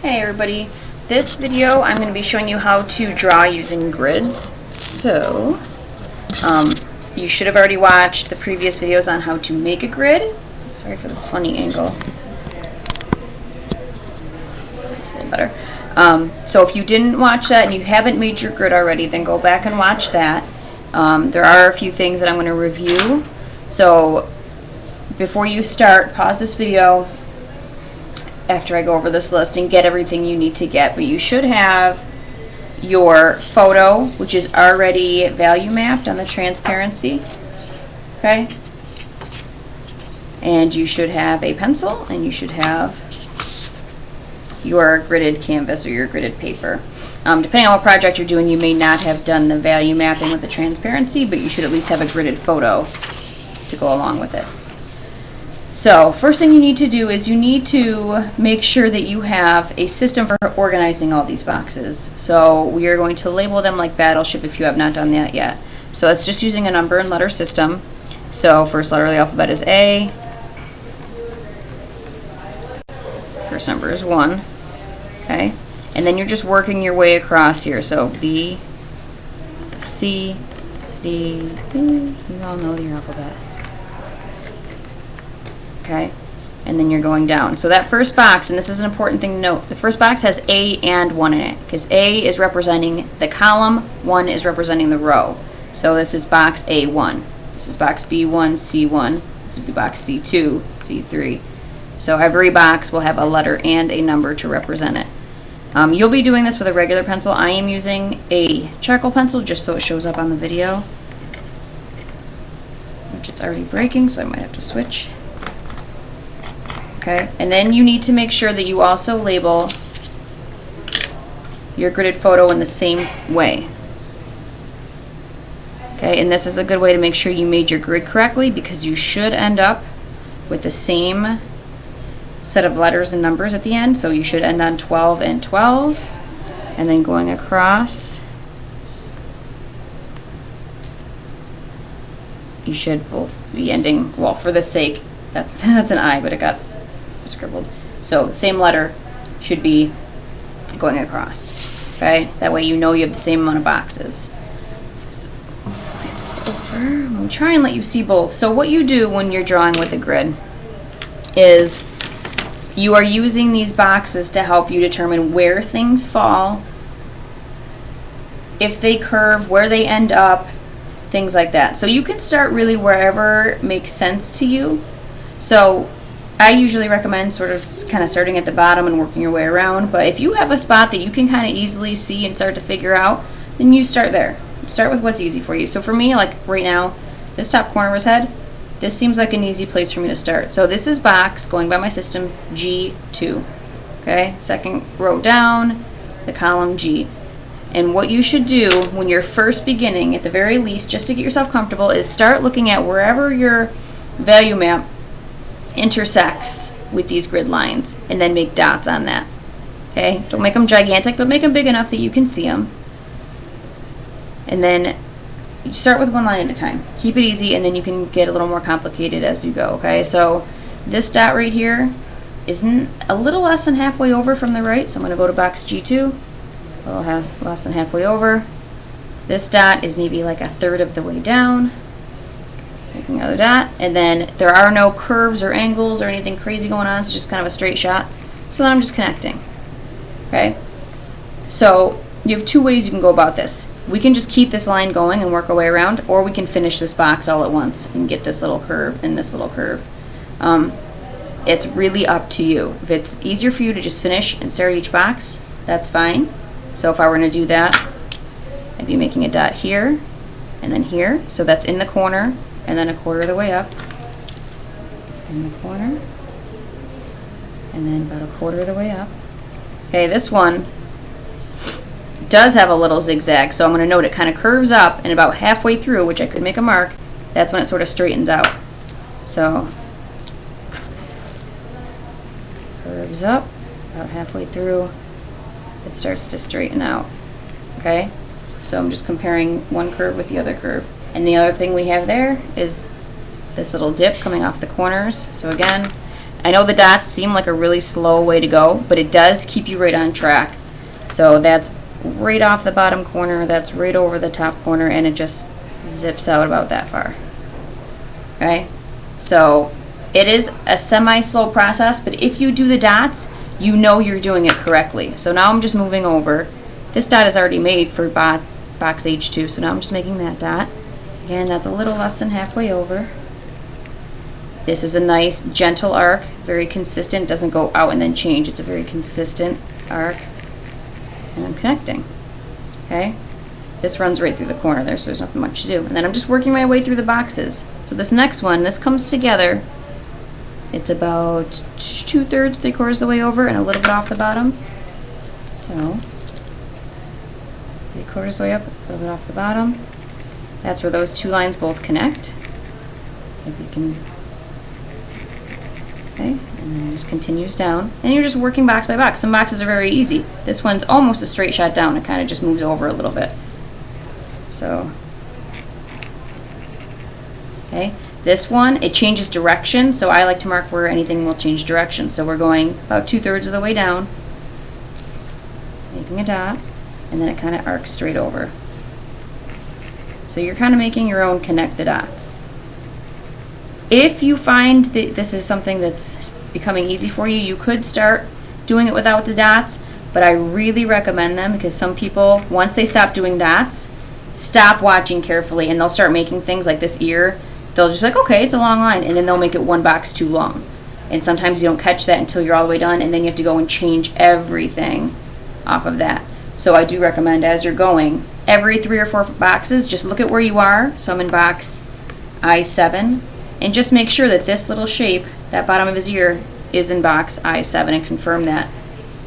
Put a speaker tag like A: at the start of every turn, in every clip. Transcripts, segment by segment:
A: Hey everybody, this video I'm going to be showing you how to draw using grids. So, you should have already watched the previous videos on how to make a grid. Sorry for this funny angle. That's a little better. So if you didn't watch that and you haven't made your grid already, then go back and watch that. There are a few things that I'm going to review. So before you start, pause this video after I go over this list and get everything you need to get. But you should have your photo, which is already value mapped on the transparency. Okay? And you should have a pencil, and you should have your gridded canvas or your gridded paper. Depending on what project you're doing, you may not have done the value mapping with the transparency, but you should at least have a gridded photo to go along with it. So first thing you need to do is you need to make sure that you have a system for organizing all these boxes. So we are going to label them like Battleship if you have not done that yet. So that's just using a number and letter system. So first letter of the alphabet is A. First number is 1. Okay? And then you're just working your way across here. So B, C, D, E. You all know your alphabet. Okay, and then you're going down. So that first box, and this is an important thing to note, the first box has A and 1 in it, because A is representing the column, 1 is representing the row. So this is box A1, this is box B1, C1, this would be box C2, C3. So every box will have a letter and a number to represent it. You'll be doing this with a regular pencil. I am using a charcoal pencil just so it shows up on the video, which it's already breaking, so I might have to switch. Okay, and then you need to make sure that you also label your gridded photo in the same way. Okay, and this is a good way to make sure you made your grid correctly, because you should end up with the same set of letters and numbers at the end. So you should end on 12 and 12, and then going across you should both be ending, well, for the sake, that's an I, but it got scribbled. So the same letter should be going across. Okay? That way you know you have the same amount of boxes. So I'll slide this over. I'm going to try and let you see both. So what you do when you're drawing with the grid is you are using these boxes to help you determine where things fall, if they curve, where they end up, things like that. So you can start really wherever makes sense to you. So I usually recommend sort of kind of starting at the bottom and working your way around, but if you have a spot that you can kind of easily see and start to figure out, then you start there. Start with what's easy for you. So for me, like right now, this top corner of his head, this seems like an easy place for me to start. So this is box, going by my system, G2. Okay, second row down, the column G. And what you should do when you're first beginning, at the very least, just to get yourself comfortable, is start looking at wherever your value map intersects with these grid lines, and then make dots on that. Okay, don't make them gigantic, but make them big enough that you can see them. And then you start with one line at a time. Keep it easy, and then you can get a little more complicated as you go. Okay, so this dot right here isn't a little less than halfway over from the right, so I'm going to go to box G2. A little less than halfway over. This dot is maybe like a third of the way down. Make another dot, and then there are no curves or angles or anything crazy going on, so just kind of a straight shot. So then I'm just connecting. Okay? So you have two ways you can go about this. We can just keep this line going and work our way around, or we can finish this box all at once and get this little curve and this little curve. It's really up to you. If it's easier for you to just finish and start each box, that's fine. So if I were going to do that, I'd be making a dot here and then here. So that's in the corner, and then a quarter of the way up, in the corner, and then about a quarter of the way up. Okay, this one does have a little zigzag, so I'm going to note it kind of curves up, and about halfway through, which I could make a mark, that's when it sort of straightens out. So, curves up, about halfway through, it starts to straighten out. Okay, so I'm just comparing one curve with the other curve. And the other thing we have there is this little dip coming off the corners. So again, I know the dots seem like a really slow way to go, but it does keep you right on track. So that's right off the bottom corner, that's right over the top corner, and it just zips out about that far. Okay? So it is a semi-slow process, but if you do the dots, you know you're doing it correctly. So now I'm just moving over. This dot is already made for box H2, so now I'm just making that dot. Again, that's a little less than halfway over. This is a nice, gentle arc, very consistent. It doesn't go out and then change. It's a very consistent arc. And I'm connecting. Okay? This runs right through the corner there, so there's nothing much to do. And then I'm just working my way through the boxes. So this next one, this comes together. It's about 2/3, 3/4 the way over, and a little bit off the bottom. So 3/4 the way up, a little bit off the bottom. That's where those two lines both connect. If you can. Okay, and then it just continues down. And you're just working box by box. Some boxes are very easy. This one's almost a straight shot down. It kind of just moves over a little bit. So, okay. This one, it changes direction, so I like to mark where anything will change direction. So we're going about 2/3 of the way down, making a dot, and then it kind of arcs straight over. So you're kind of making your own connect the dots. If you find that this is something that's becoming easy for you, you could start doing it without the dots, but I really recommend them because some people, once they stop doing dots, stop watching carefully and they'll start making things like this ear. They'll just be like, okay, it's a long line, and then they'll make it one box too long. And sometimes you don't catch that until you're all the way done, and then you have to go and change everything off of that. So I do recommend as you're going, every 3 or 4 boxes, just look at where you are. So I'm in box I7, and just make sure that this little shape, that bottom of his ear, is in box I7, and confirm that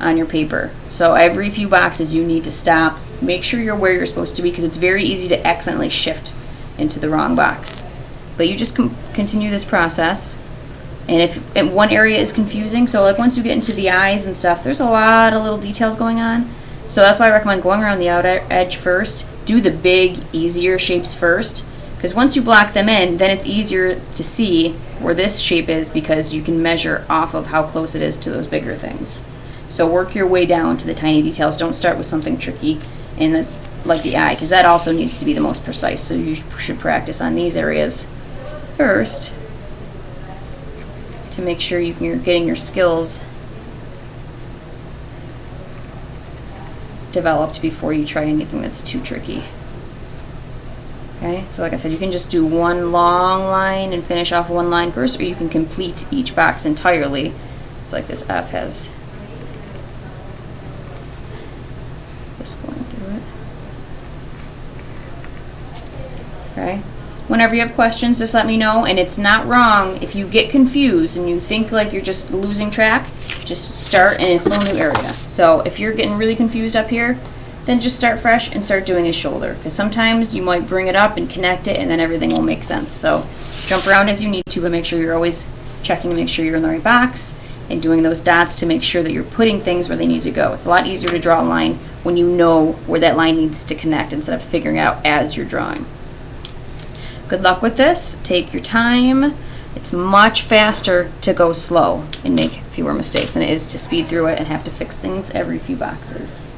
A: on your paper. So every few boxes you need to stop, make sure you're where you're supposed to be, because it's very easy to accidentally shift into the wrong box. But you just continue this process, and if one area is confusing, so like once you get into the eyes and stuff, there's a lot of little details going on. So that's why I recommend going around the outer edge first. Do the big, easier shapes first, because once you block them in, then it's easier to see where this shape is because you can measure off of how close it is to those bigger things. So work your way down to the tiny details. Don't start with something tricky in like the eye, because that also needs to be the most precise. So you should practice on these areas first to make sure you're getting your skills developed before you try anything that's too tricky. Okay, so like I said, you can just do one long line and finish off one line first, or you can complete each box entirely. So like this F has this going through it. Okay. Whenever you have questions, just let me know, and it's not wrong if you get confused and you think like you're just losing track, just start in a whole new area. So if you're getting really confused up here, then just start fresh and start doing his shoulder, because sometimes you might bring it up and connect it and then everything will make sense. So jump around as you need to, but make sure you're always checking to make sure you're in the right box and doing those dots to make sure that you're putting things where they need to go. It's a lot easier to draw a line when you know where that line needs to connect instead of figuring out as you're drawing. Good luck with this. Take your time. It's much faster to go slow and make fewer mistakes than it is to speed through it and have to fix things every few boxes.